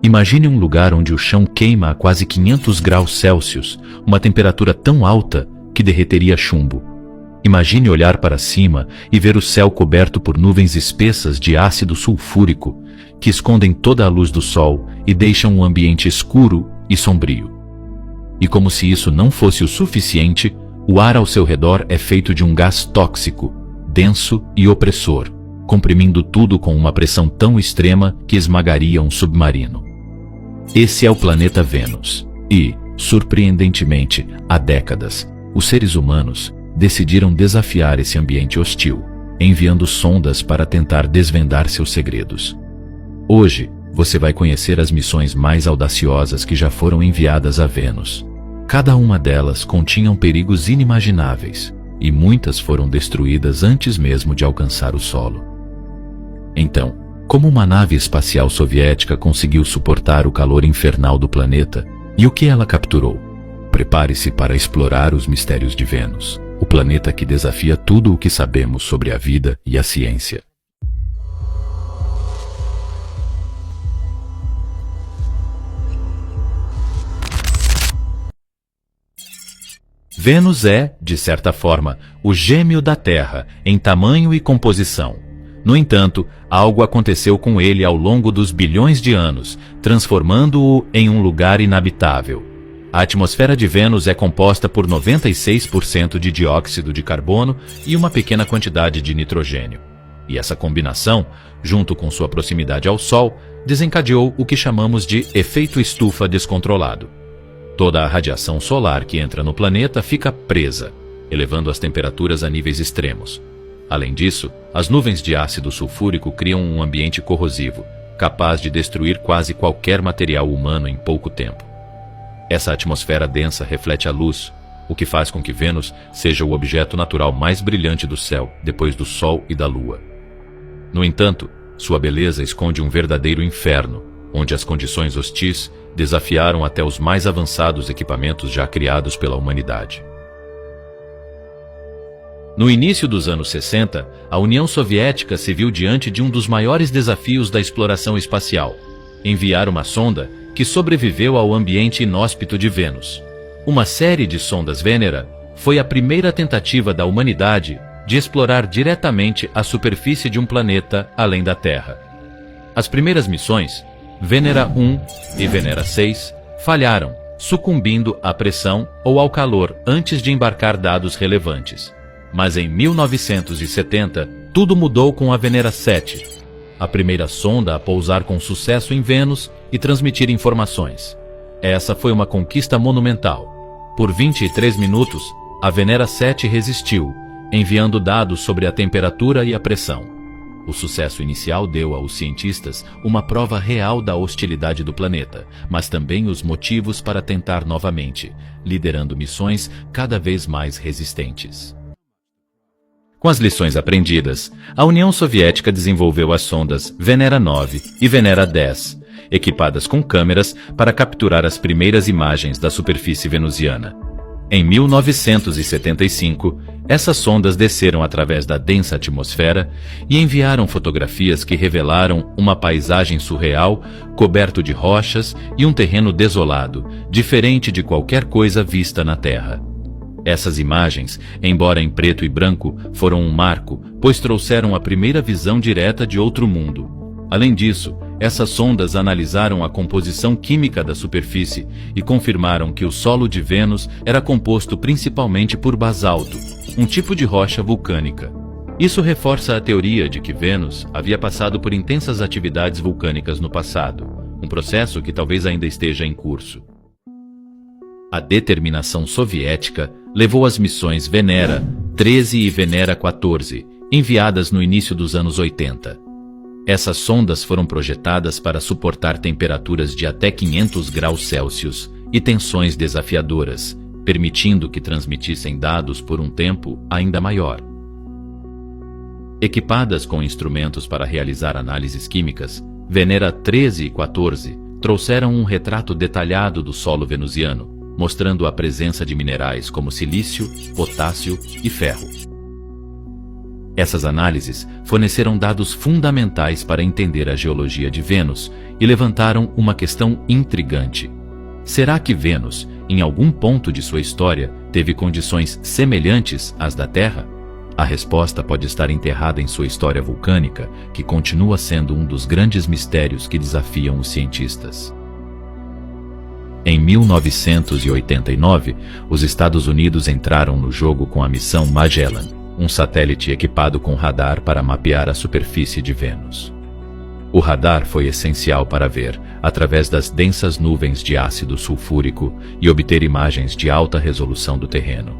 Imagine um lugar onde o chão queima a quase 500 graus Celsius, uma temperatura tão alta que derreteria chumbo. Imagine olhar para cima e ver o céu coberto por nuvens espessas de ácido sulfúrico, que escondem toda a luz do sol e deixam um ambiente escuro e sombrio. E como se isso não fosse o suficiente, o ar ao seu redor é feito de um gás tóxico, denso e opressor, comprimindo tudo com uma pressão tão extrema que esmagaria um submarino. Esse é o planeta Vênus. E, surpreendentemente, há décadas, os seres humanos decidiram desafiar esse ambiente hostil, enviando sondas para tentar desvendar seus segredos. Hoje, você vai conhecer as missões mais audaciosas que já foram enviadas a Vênus. Cada uma delas continham perigos inimagináveis, e muitas foram destruídas antes mesmo de alcançar o solo. Então, como uma nave espacial soviética conseguiu suportar o calor infernal do planeta e o que ela capturou? Prepare-se para explorar os mistérios de Vênus, o planeta que desafia tudo o que sabemos sobre a vida e a ciência. Vênus é, de certa forma, o gêmeo da Terra em tamanho e composição. No entanto, algo aconteceu com ele ao longo dos bilhões de anos, transformando-o em um lugar inabitável. A atmosfera de Vênus é composta por 96% de dióxido de carbono e uma pequena quantidade de nitrogênio. E essa combinação, junto com sua proximidade ao Sol, desencadeou o que chamamos de efeito estufa descontrolado. Toda a radiação solar que entra no planeta fica presa, elevando as temperaturas a níveis extremos. Além disso, as nuvens de ácido sulfúrico criam um ambiente corrosivo, capaz de destruir quase qualquer material humano em pouco tempo. Essa atmosfera densa reflete a luz, o que faz com que Vênus seja o objeto natural mais brilhante do céu, depois do Sol e da Lua. No entanto, sua beleza esconde um verdadeiro inferno, onde as condições hostis desafiaram até os mais avançados equipamentos já criados pela humanidade. No início dos anos 60, a União Soviética se viu diante de um dos maiores desafios da exploração espacial: enviar uma sonda que sobreviveu ao ambiente inóspito de Vênus. Uma série de sondas Venera foi a primeira tentativa da humanidade de explorar diretamente a superfície de um planeta além da Terra. As primeiras missões, Venera 1 e Venera 6, falharam, sucumbindo à pressão ou ao calor antes de embarcar dados relevantes. Mas em 1970, tudo mudou com a Venera 7, a primeira sonda a pousar com sucesso em Vênus e transmitir informações. Essa foi uma conquista monumental. Por 23 minutos, a Venera 7 resistiu, enviando dados sobre a temperatura e a pressão. O sucesso inicial deu aos cientistas uma prova real da hostilidade do planeta, mas também os motivos para tentar novamente, liderando missões cada vez mais resistentes. Com as lições aprendidas, a União Soviética desenvolveu as sondas Venera 9 e Venera 10, equipadas com câmeras para capturar as primeiras imagens da superfície venusiana. Em 1975, essas sondas desceram através da densa atmosfera e enviaram fotografias que revelaram uma paisagem surreal, coberto de rochas e um terreno desolado, diferente de qualquer coisa vista na Terra. Essas imagens, embora em preto e branco, foram um marco, pois trouxeram a primeira visão direta de outro mundo. Além disso, essas sondas analisaram a composição química da superfície e confirmaram que o solo de Vênus era composto principalmente por basalto, um tipo de rocha vulcânica. Isso reforça a teoria de que Vênus havia passado por intensas atividades vulcânicas no passado, um processo que talvez ainda esteja em curso. A determinação soviética levou as missões Venera 13 e Venera 14, enviadas no início dos anos 80. Essas sondas foram projetadas para suportar temperaturas de até 500 graus Celsius e tensões desafiadoras, permitindo que transmitissem dados por um tempo ainda maior. Equipadas com instrumentos para realizar análises químicas, Venera 13 e 14 trouxeram um retrato detalhado do solo venusiano, mostrando a presença de minerais como silício, potássio e ferro. Essas análises forneceram dados fundamentais para entender a geologia de Vênus e levantaram uma questão intrigante. Será que Vênus, em algum ponto de sua história, teve condições semelhantes às da Terra? A resposta pode estar enterrada em sua história vulcânica, que continua sendo um dos grandes mistérios que desafiam os cientistas. Em 1989, os Estados Unidos entraram no jogo com a missão Magellan, um satélite equipado com radar para mapear a superfície de Vênus. O radar foi essencial para ver, através das densas nuvens de ácido sulfúrico, e obter imagens de alta resolução do terreno.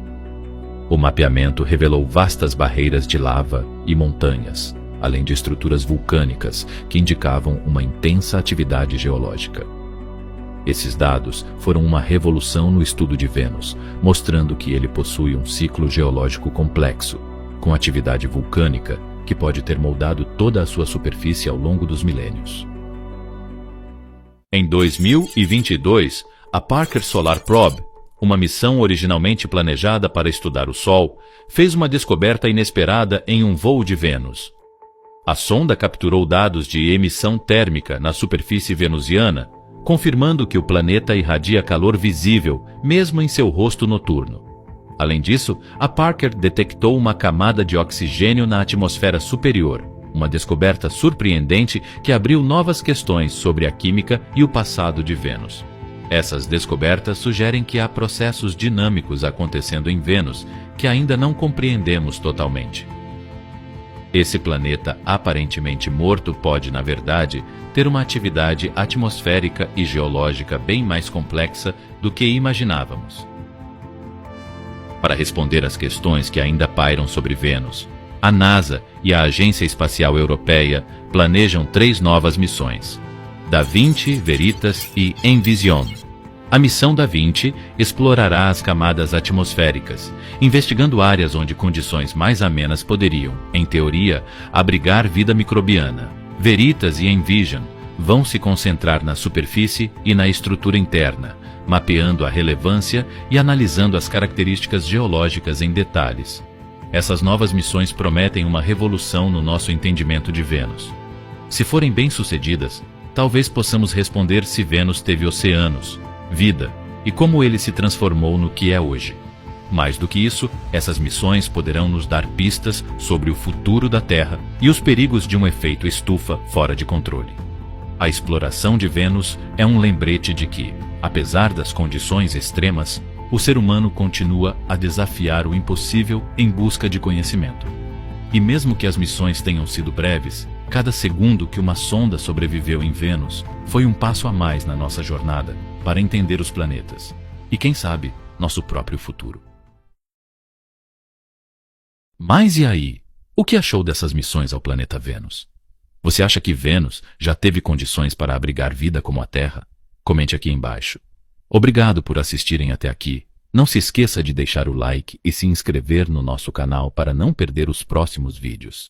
O mapeamento revelou vastas barreiras de lava e montanhas, além de estruturas vulcânicas que indicavam uma intensa atividade geológica. Esses dados foram uma revolução no estudo de Vênus, mostrando que ele possui um ciclo geológico complexo, com atividade vulcânica que pode ter moldado toda a sua superfície ao longo dos milênios. Em 2022, a Parker Solar Probe, uma missão originalmente planejada para estudar o Sol, fez uma descoberta inesperada em um voo de Vênus. A sonda capturou dados de emissão térmica na superfície venusiana, confirmando que o planeta irradia calor visível, mesmo em seu rosto noturno. Além disso, a Parker detectou uma camada de oxigênio na atmosfera superior, uma descoberta surpreendente que abriu novas questões sobre a química e o passado de Vênus. Essas descobertas sugerem que há processos dinâmicos acontecendo em Vênus que ainda não compreendemos totalmente. Esse planeta aparentemente morto pode, na verdade, ter uma atividade atmosférica e geológica bem mais complexa do que imaginávamos. Para responder às questões que ainda pairam sobre Vênus, a NASA e a Agência Espacial Europeia planejam 3 novas missões: Da Vinci, Veritas e Envision. A missão Da Vinci explorará as camadas atmosféricas, investigando áreas onde condições mais amenas poderiam, em teoria, abrigar vida microbiana. Veritas e Envision vão se concentrar na superfície e na estrutura interna, mapeando a relevância e analisando as características geológicas em detalhes. Essas novas missões prometem uma revolução no nosso entendimento de Vênus. Se forem bem-sucedidas, talvez possamos responder se Vênus teve oceanos, vida e como ele se transformou no que é hoje. Mais do que isso, essas missões poderão nos dar pistas sobre o futuro da Terra e os perigos de um efeito estufa fora de controle. A exploração de Vênus é um lembrete de que, apesar das condições extremas, o ser humano continua a desafiar o impossível em busca de conhecimento. E mesmo que as missões tenham sido breves, cada segundo que uma sonda sobreviveu em Vênus foi um passo a mais na nossa jornada para entender os planetas e, quem sabe, nosso próprio futuro. Mas e aí? O que achou dessas missões ao planeta Vênus? Você acha que Vênus já teve condições para abrigar vida como a Terra? Comente aqui embaixo. Obrigado por assistirem até aqui. Não se esqueça de deixar o like e se inscrever no nosso canal para não perder os próximos vídeos.